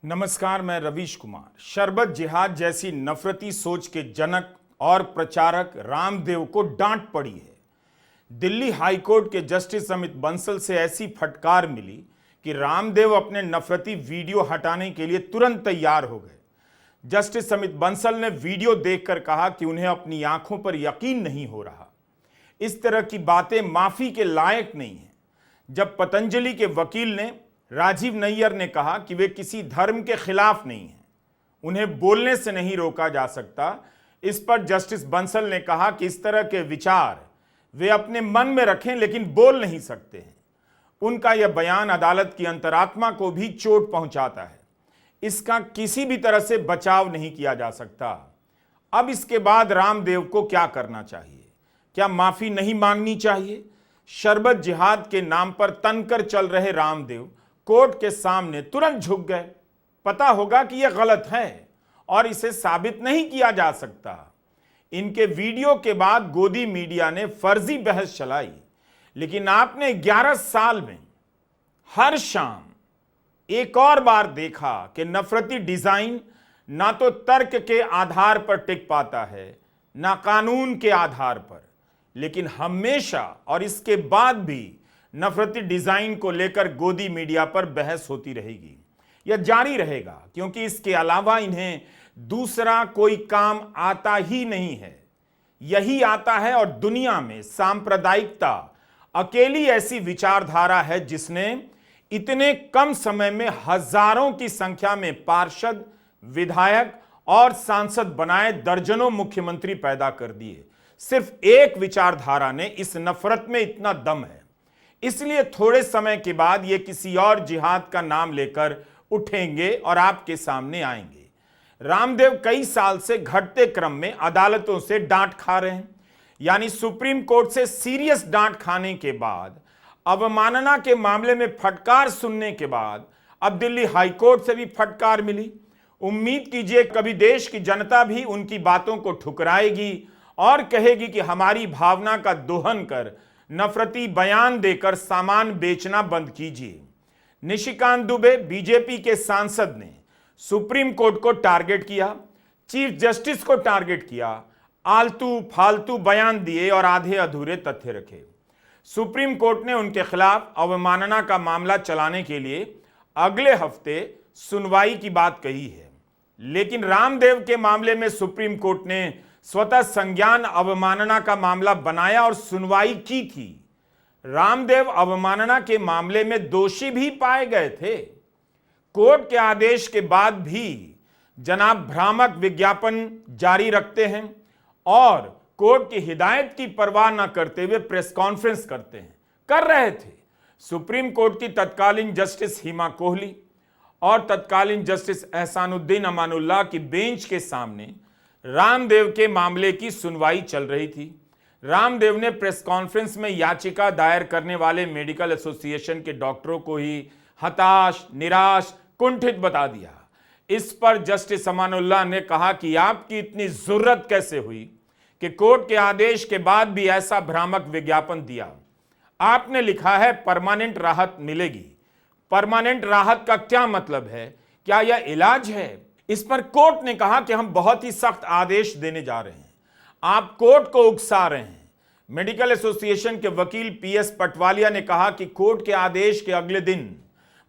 नमस्कार, मैं रवीश कुमार। शरबत जिहाद जैसी नफरती सोच के जनक और प्रचारक रामदेव को डांट पड़ी है। दिल्ली हाईकोर्ट के जस्टिस अमित बंसल से ऐसी फटकार मिली कि रामदेव अपने नफरती वीडियो हटाने के लिए तुरंत तैयार हो गए। जस्टिस अमित बंसल ने वीडियो देखकर कहा कि उन्हें अपनी आंखों पर यकीन नहीं हो रहा। इस तरह की बातें माफी के लायक नहीं है। जब पतंजलि के वकील ने राजीव नैयर ने कहा कि वे किसी धर्म के खिलाफ नहीं हैं, उन्हें बोलने से नहीं रोका जा सकता, इस पर जस्टिस बंसल ने कहा कि इस तरह के विचार वे अपने मन में रखें लेकिन बोल नहीं सकते हैं। उनका यह बयान अदालत की अंतरात्मा को भी चोट पहुंचाता है। इसका किसी भी तरह से बचाव नहीं किया जा सकता। अब इसके बाद रामदेव को क्या करना चाहिए? क्या माफी नहीं मांगनी चाहिए? शरबत जिहाद के नाम पर तनकर चल रहे रामदेव कोर्ट के सामने तुरंत झुक गए। पता होगा कि यह गलत है और इसे साबित नहीं किया जा सकता। इनके वीडियो के बाद गोदी मीडिया ने फर्जी बहस चलाई, लेकिन आपने 11 साल में हर शाम एक और बार देखा कि नफरती डिजाइन ना तो तर्क के आधार पर टिक पाता है, ना कानून के आधार पर, लेकिन हमेशा और इसके बाद भी नफरती डिजाइन को लेकर गोदी मीडिया पर बहस होती रहेगी। यह जारी रहेगा क्योंकि इसके अलावा इन्हें दूसरा कोई काम आता ही नहीं है। यही आता है और दुनिया में सांप्रदायिकता अकेली ऐसी विचारधारा है जिसने इतने कम समय में हजारों की संख्या में पार्षद, विधायक और सांसद बनाए, दर्जनों मुख्यमंत्री पैदा कर दिए। सिर्फ एक विचारधारा ने इस नफरत में इतना दम है। इसलिए थोड़े समय के बाद ये किसी और जिहाद का नाम लेकर उठेंगे और आपके सामने आएंगे। रामदेव कई साल से घटते क्रम में अदालतों से डांट खा रहे हैं, यानी सुप्रीम कोर्ट से सीरियस डांट खाने के बाद, अवमानना के मामले में फटकार सुनने के बाद अब दिल्ली हाईकोर्ट से भी फटकार मिली। उम्मीद कीजिए कभी देश की जनता भी उनकी बातों को ठुकराएगी और कहेगी कि हमारी भावना का दोहन कर नफरती बयान देकर सामान बेचना बंद कीजिए। निशिकांत दुबे बीजेपी के सांसद ने सुप्रीम कोर्ट को टारगेट किया, चीफ जस्टिस को टारगेट किया, आलतू फालतू बयान दिए और आधे अधूरे तथ्य रखे। सुप्रीम कोर्ट ने उनके खिलाफ अवमानना का मामला चलाने के लिए अगले हफ्ते सुनवाई की बात कही है, लेकिन रामदेव के मामले में सुप्रीम कोर्ट ने स्वतः संज्ञान अवमानना का मामला बनाया और सुनवाई की थी। रामदेव अवमानना के मामले में दोषी भी पाए गए थे। कोर्ट के आदेश के बाद भी जनाब भ्रामक विज्ञापन जारी रखते हैं और कोर्ट की हिदायत की परवाह न करते हुए प्रेस कॉन्फ्रेंस कर रहे थे। सुप्रीम कोर्ट की तत्कालीन जस्टिस हिमा कोहली और तत्कालीन जस्टिस एहसानुद्दीन अमानुल्लाह की बेंच के सामने रामदेव के मामले की सुनवाई चल रही थी। रामदेव ने प्रेस कॉन्फ्रेंस में याचिका दायर करने वाले मेडिकल एसोसिएशन के डॉक्टरों को ही हताश, निराश, कुंठित बता दिया। इस पर जस्टिस अमानुल्लाह ने कहा कि आपकी इतनी जुर्रत कैसे हुई कि कोर्ट के आदेश के बाद भी ऐसा भ्रामक विज्ञापन दिया। आपने लिखा है परमानेंट राहत मिलेगी। परमानेंट राहत का क्या मतलब है? क्या यह इलाज है? इस पर कोर्ट ने कहा कि हम बहुत ही सख्त आदेश देने जा रहे हैं। आप कोर्ट को उकसा रहे हैं। मेडिकल एसोसिएशन के वकील पीएस पटवालिया ने कहा कि कोर्ट के आदेश के अगले दिन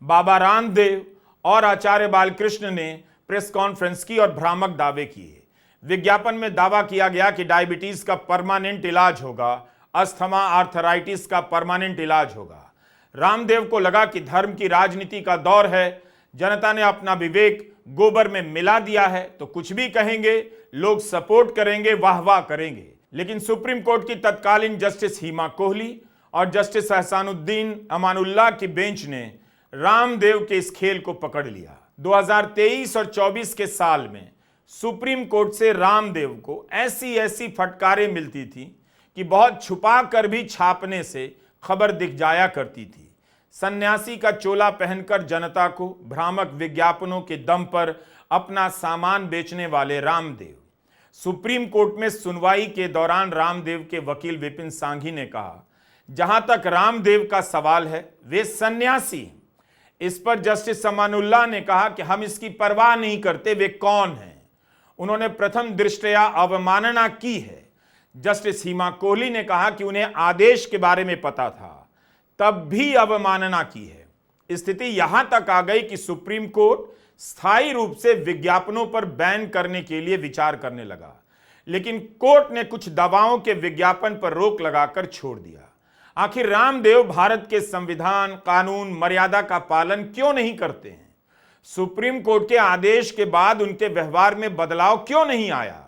बाबा रामदेव और आचार्य बालकृष्ण ने प्रेस कॉन्फ्रेंस की और भ्रामक दावे किए। विज्ञापन में दावा किया गया कि डायबिटीज का परमानेंट इलाज होगा, अस्थमा, आर्थराइटिस का परमानेंट इलाज होगा। रामदेव को लगा कि धर्म की राजनीति का दौर है, जनता ने अपना विवेक गोबर में मिला दिया है तो कुछ भी कहेंगे, लोग सपोर्ट करेंगे, वाह वाह करेंगे। लेकिन सुप्रीम कोर्ट की तत्कालीन जस्टिस हिमा कोहली और जस्टिस एहसानुद्दीन अमानुल्लाह की बेंच ने रामदेव के इस खेल को पकड़ लिया। 2023 और 24 के साल में सुप्रीम कोर्ट से रामदेव को ऐसी ऐसी फटकारें मिलती थी कि बहुत छुपा कर भी छापने से खबर दिख जाया करती थी। सन्यासी का चोला पहनकर जनता को भ्रामक विज्ञापनों के दम पर अपना सामान बेचने वाले रामदेव। सुप्रीम कोर्ट में सुनवाई के दौरान रामदेव के वकील विपिन सांघी ने कहा, जहां तक रामदेव का सवाल है वे सन्यासी हैं, इस पर जस्टिस समानुल्लाह ने कहा कि हम इसकी परवाह नहीं करते वे कौन हैं। उन्होंने प्रथम दृष्टया अवमानना की है। जस्टिस हिमा कोहली ने कहा कि उन्हें आदेश के बारे में पता था, तब भी अवमानना की है। स्थिति यहां तक आ गई कि सुप्रीम कोर्ट स्थायी रूप से विज्ञापनों पर बैन करने के लिए विचार करने लगा, लेकिन कोर्ट ने कुछ दवाओं के विज्ञापन पर रोक लगाकर छोड़ दिया। आखिर रामदेव भारत के संविधान, कानून, मर्यादा का पालन क्यों नहीं करते हैं? सुप्रीम कोर्ट के आदेश के बाद उनके व्यवहार में बदलाव क्यों नहीं आया?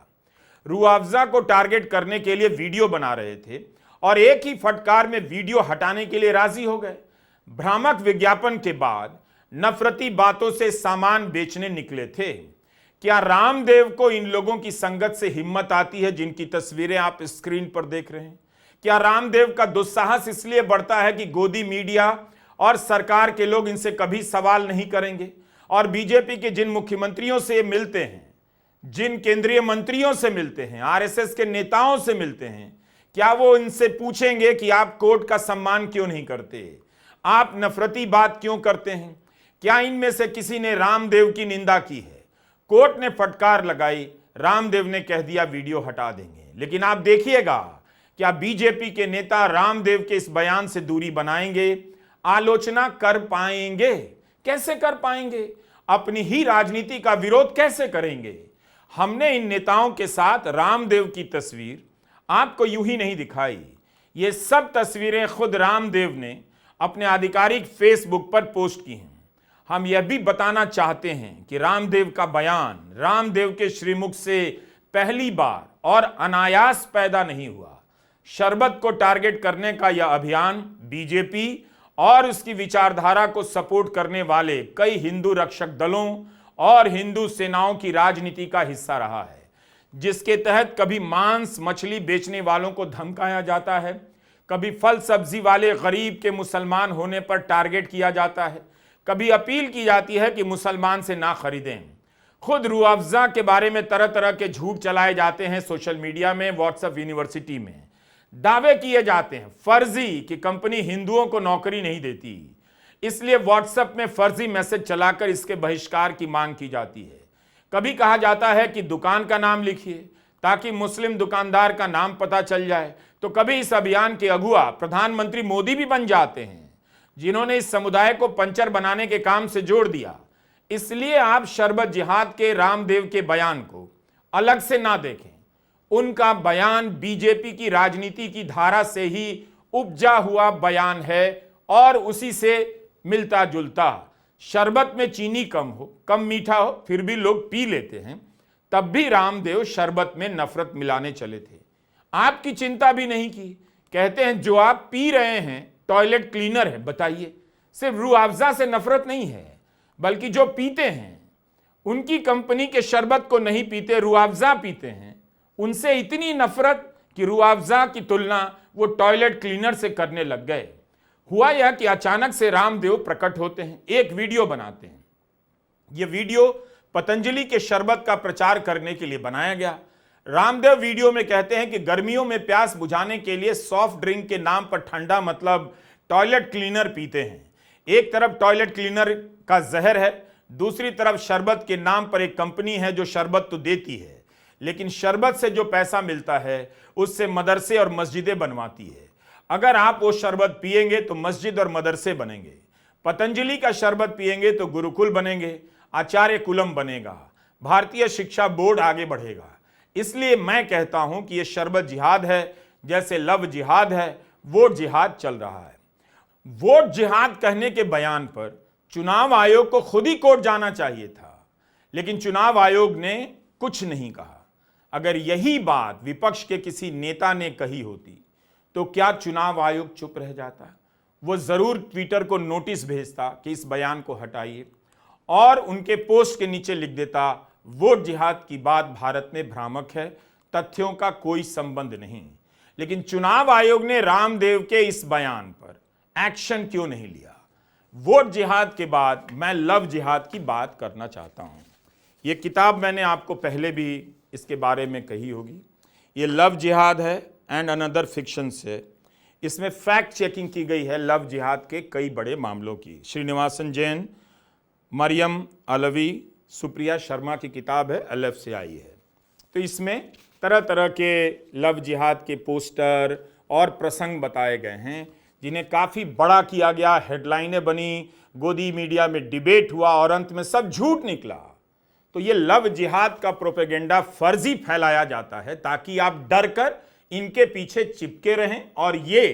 रूअफ़ज़ा को टारगेट करने के लिए वीडियो बना रहे थे और एक ही फटकार में वीडियो हटाने के लिए राजी हो गए। भ्रामक विज्ञापन के बाद नफरती बातों से सामान बेचने निकले थे। क्या रामदेव को इन लोगों की संगत से हिम्मत आती है जिनकी तस्वीरें आप स्क्रीन पर देख रहे हैं? क्या रामदेव का दुस्साहस इसलिए बढ़ता है कि गोदी मीडिया और सरकार के लोग इनसे कभी सवाल नहीं करेंगे? और बीजेपी के जिन मुख्यमंत्रियों से मिलते हैं, जिन केंद्रीय मंत्रियों से मिलते हैं, आरएसएस के नेताओं से मिलते हैं, क्या वो इनसे पूछेंगे कि आप कोर्ट का सम्मान क्यों नहीं करते? आप नफरती बात क्यों करते हैं? क्या इनमें से किसी ने रामदेव की निंदा की है? कोर्ट ने फटकार लगाई, रामदेव ने कह दिया वीडियो हटा देंगे। लेकिन आप देखिएगा, क्या बीजेपी के नेता रामदेव के इस बयान से दूरी बनाएंगे? आलोचना कर पाएंगे? कैसे कर पाएंगे? अपनी ही राजनीति का विरोध कैसे करेंगे? हमने इन नेताओं के साथ रामदेव की तस्वीर आपको यूं ही नहीं दिखाई। ये सब तस्वीरें खुद रामदेव ने अपने आधिकारिक फेसबुक पर पोस्ट की हैं। हम यह भी बताना चाहते हैं कि रामदेव का बयान रामदेव के श्रीमुख से पहली बार और अनायास पैदा नहीं हुआ। शरबत को टारगेट करने का यह अभियान बीजेपी और उसकी विचारधारा को सपोर्ट करने वाले कई हिंदू रक्षक दलों और हिंदू सेनाओं की राजनीति का हिस्सा रहा है, जिसके तहत कभी मांस मछली बेचने वालों को धमकाया जाता है, कभी फल सब्जी वाले गरीब के मुसलमान होने पर टारगेट किया जाता है, कभी अपील की जाती है कि मुसलमान से ना खरीदें। खुद रूअफ़ज़ा के बारे में तरह तरह के झूठ चलाए जाते हैं सोशल मीडिया में, व्हाट्सएप यूनिवर्सिटी में। दावे किए जाते हैं फर्जी कि कंपनी हिंदुओं को नौकरी नहीं देती, इसलिए व्हाट्सएप में फर्जी मैसेज चलाकर इसके बहिष्कार की मांग की जाती है। कभी कहा जाता है कि दुकान का नाम लिखिए ताकि मुस्लिम दुकानदार का नाम पता चल जाए, तो कभी इस अभियान के अगुआ प्रधानमंत्री मोदी भी बन जाते हैं, जिन्होंने इस समुदाय को पंचर बनाने के काम से जोड़ दिया। इसलिए आप शरबत जिहाद के रामदेव के बयान को अलग से ना देखें। उनका बयान बीजेपी की राजनीति की धारा से ही उपजा हुआ बयान है और उसी से मिलता जुलता। शरबत में चीनी कम हो, कम मीठा हो, फिर भी लोग पी लेते हैं, तब भी रामदेव शरबत में नफरत मिलाने चले थे। आपकी चिंता भी नहीं की। कहते हैं जो आप पी रहे हैं टॉयलेट क्लीनर है। बताइए, सिर्फ रूअफ़ज़ा से नफरत नहीं है, बल्कि जो पीते हैं उनकी कंपनी के शरबत को नहीं पीते, रूअफ़ज़ा पीते हैं, उनसे इतनी नफरत कि रूअफ़ज़ा की तुलना वो टॉयलेट क्लीनर से करने लग गए। हुआ यह कि अचानक से रामदेव प्रकट होते हैं, एक वीडियो बनाते हैं। यह वीडियो पतंजलि के शरबत का प्रचार करने के लिए बनाया गया। रामदेव वीडियो में कहते हैं कि गर्मियों में प्यास बुझाने के लिए सॉफ्ट ड्रिंक के नाम पर ठंडा मतलब टॉयलेट क्लीनर पीते हैं। एक तरफ टॉयलेट क्लीनर का जहर है, दूसरी तरफ शरबत के नाम पर एक कंपनी है जो शरबत तो देती है, लेकिन शरबत से जो पैसा मिलता है उससे मदरसे और मस्जिदें बनवाती है। अगर आप वो शरबत पिएंगे तो मस्जिद और मदरसे बनेंगे, पतंजलि का शरबत पिएंगे तो गुरुकुल बनेंगे, आचार्य कुलम बनेगा, भारतीय शिक्षा बोर्ड आगे बढ़ेगा। इसलिए मैं कहता हूं कि यह शरबत जिहाद है, जैसे लव जिहाद है, वोट जिहाद चल रहा है। वोट जिहाद कहने के बयान पर चुनाव आयोग को खुद ही कोर्ट जाना चाहिए था, लेकिन चुनाव आयोग ने कुछ नहीं कहा। अगर यही बात विपक्ष के किसी नेता ने कही होती तो क्या चुनाव आयोग चुप रह जाता? वो जरूर ट्विटर को नोटिस भेजता कि इस बयान को हटाइए, और उनके पोस्ट के नीचे लिख देता वोट जिहाद की बात भारत में भ्रामक है, तथ्यों का कोई संबंध नहीं। लेकिन चुनाव आयोग ने रामदेव के इस बयान पर एक्शन क्यों नहीं लिया? वोट जिहाद के बाद मैं लव जिहाद की बात करना चाहता हूं। यह किताब मैंने आपको पहले भी इसके बारे में कही होगी। ये लव जिहाद है एंड अनदर फिक्शन से। इसमें फैक्ट चेकिंग की गई है लव जिहाद के कई बड़े मामलों की। श्रीनिवासन जैन, मरियम अलवी, सुप्रिया शर्मा की किताब है, LF से आई है। तो इसमें तरह तरह के लव जिहाद के पोस्टर और प्रसंग बताए गए हैं जिन्हें काफ़ी बड़ा किया गया, हेडलाइनें बनी, गोदी मीडिया में डिबेट हुआ और अंत में सब झूठ निकला। तो ये लव जिहाद का प्रोपेगेंडा फर्जी फैलाया जाता है ताकि आप डर कर इनके पीछे चिपके रहें और ये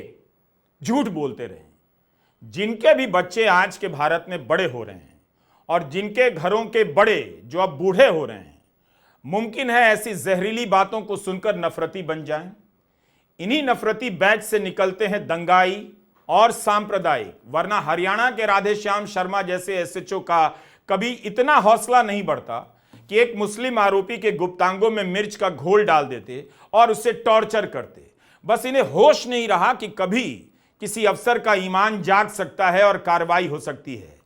झूठ बोलते रहें। जिनके भी बच्चे आज के भारत में बड़े हो रहे हैं और जिनके घरों के बड़े जो अब बूढ़े हो रहे हैं, मुमकिन है ऐसी जहरीली बातों को सुनकर नफरती बन जाएं। इन्हीं नफरती बैच से निकलते हैं दंगाई और सांप्रदायिक, वरना हरियाणा के राधेश्याम शर्मा जैसे SHO का कभी इतना हौसला नहीं बढ़ता कि एक मुस्लिम आरोपी के गुप्तांगों में मिर्च का घोल डाल देते और उससे टॉर्चर करते। बस इन्हें होश नहीं रहा कि कभी किसी अफसर का ईमान जाग सकता है और कार्रवाई हो सकती है।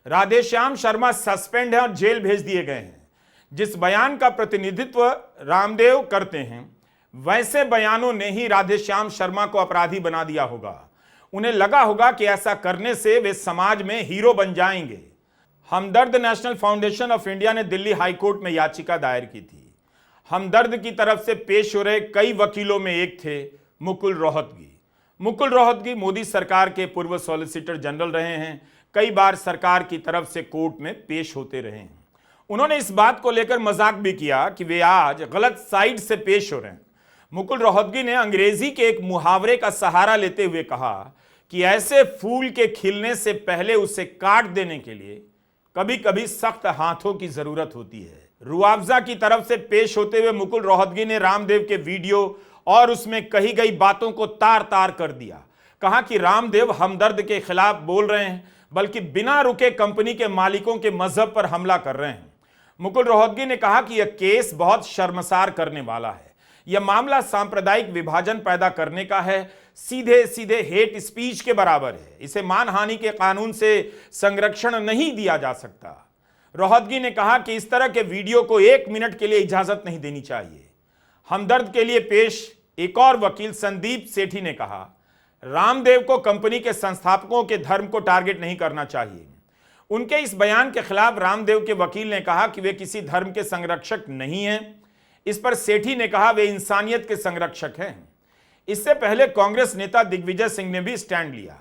राधेश्याम शर्मा सस्पेंड है और जेल भेज दिए गए हैं। जिस बयान का प्रतिनिधित्व रामदेव करते हैं, वैसे बयानों ने ही राधेश्याम शर्मा को अपराधी बना दिया होगा। उन्हें लगा होगा कि ऐसा करने से वे समाज में हीरो बन जाएंगे। हमदर्द नेशनल फाउंडेशन ऑफ इंडिया ने दिल्ली हाईकोर्ट में याचिका दायर की थी। हमदर्द की तरफ से पेश हो रहे कई वकीलों में एक थे मुकुल रोहतगी। मुकुल रोहतगी मोदी सरकार के पूर्व सॉलिसिटर जनरल रहे हैं, कई बार सरकार की तरफ से कोर्ट में पेश होते रहे हैं। उन्होंने इस बात को लेकर मजाक भी किया कि वे आज गलत साइड से पेश हो रहे हैं। मुकुल रोहतगी ने अंग्रेजी के एक मुहावरे का सहारा लेते हुए कहा कि ऐसे फूल के खिलने से पहले उसे काट देने के लिए कभी कभी सख्त हाथों की जरूरत होती है। रुआवजा की तरफ से पेश होते हुए मुकुल रोहतगी ने रामदेव के वीडियो और उसमें कही गई बातों को तार तार कर दिया। कहा कि रामदेव हमदर्द के खिलाफ बोल रहे हैं, बल्कि बिना रुके कंपनी के मालिकों के मजहब पर हमला कर रहे हैं। मुकुल रोहतगी ने कहा कि यह केस बहुत शर्मसार करने वाला है। यह मामला सांप्रदायिक विभाजन पैदा करने का है, सीधे सीधे हेट स्पीच के बराबर है। इसे मानहानि के कानून से संरक्षण नहीं दिया जा सकता। रोहतगी ने कहा कि इस तरह के वीडियो को 1 मिनट के लिए इजाजत नहीं देनी चाहिए। हमदर्द के लिए पेश एक और वकील संदीप सेठी ने कहा, रामदेव को कंपनी के संस्थापकों के धर्म को टारगेट नहीं करना चाहिए। उनके इस बयान के खिलाफ रामदेव के वकील ने कहा कि वे किसी धर्म के संरक्षक नहीं हैं। इस पर सेठी ने कहा वे इंसानियत के संरक्षक हैं। इससे पहले कांग्रेस नेता दिग्विजय सिंह ने भी स्टैंड लिया।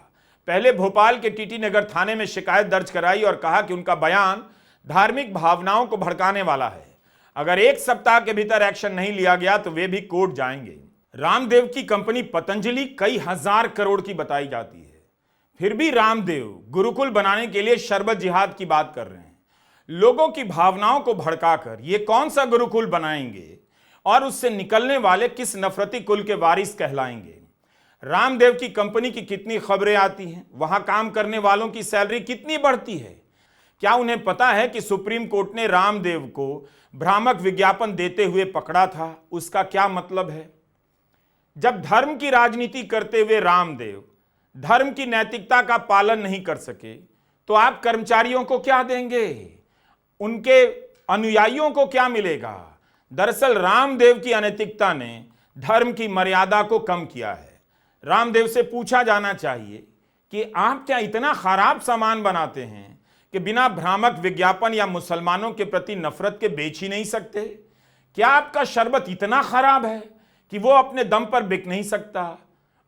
पहले भोपाल के टीटी नगर थाने में शिकायत दर्ज कराई और कहा कि उनका बयान धार्मिक भावनाओं को भड़काने वाला है। अगर 1 सप्ताह के भीतर एक्शन नहीं लिया गया तो वे भी कोर्ट जाएंगे। रामदेव की कंपनी पतंजलि कई हजार करोड़ की बताई जाती है, फिर भी रामदेव गुरुकुल बनाने के लिए शरबत जिहाद की बात कर रहे हैं। लोगों की भावनाओं को भड़काकर ये कौन सा गुरुकुल बनाएंगे और उससे निकलने वाले किस नफरती कुल के वारिस कहलाएंगे। रामदेव की कंपनी की कितनी खबरें आती हैं, वहां काम करने वालों की सैलरी कितनी बढ़ती है। क्या उन्हें पता है कि सुप्रीम कोर्ट ने रामदेव को भ्रामक विज्ञापन देते हुए पकड़ा था? उसका क्या मतलब है? जब धर्म की राजनीति करते हुए रामदेव धर्म की नैतिकता का पालन नहीं कर सके तो आप कर्मचारियों को क्या देंगे? उनके अनुयायियों को क्या मिलेगा? दरअसल रामदेव की अनैतिकता ने धर्म की मर्यादा को कम किया है। रामदेव से पूछा जाना चाहिए कि आप क्या इतना खराब सामान बनाते हैं कि बिना भ्रामक विज्ञापन या मुसलमानों के प्रति नफरत के बेच ही नहीं सकते? क्या आपका शरबत इतना खराब है कि वो अपने दम पर बिक नहीं सकता?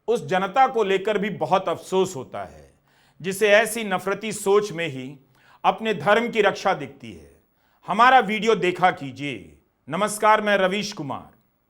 उस जनता को लेकर भी बहुत अफसोस होता है जिसे ऐसी नफरती सोच में ही अपने धर्म की रक्षा दिखती है। हमारा वीडियो देखा कीजिए। नमस्कार, मैं रवीश कुमार।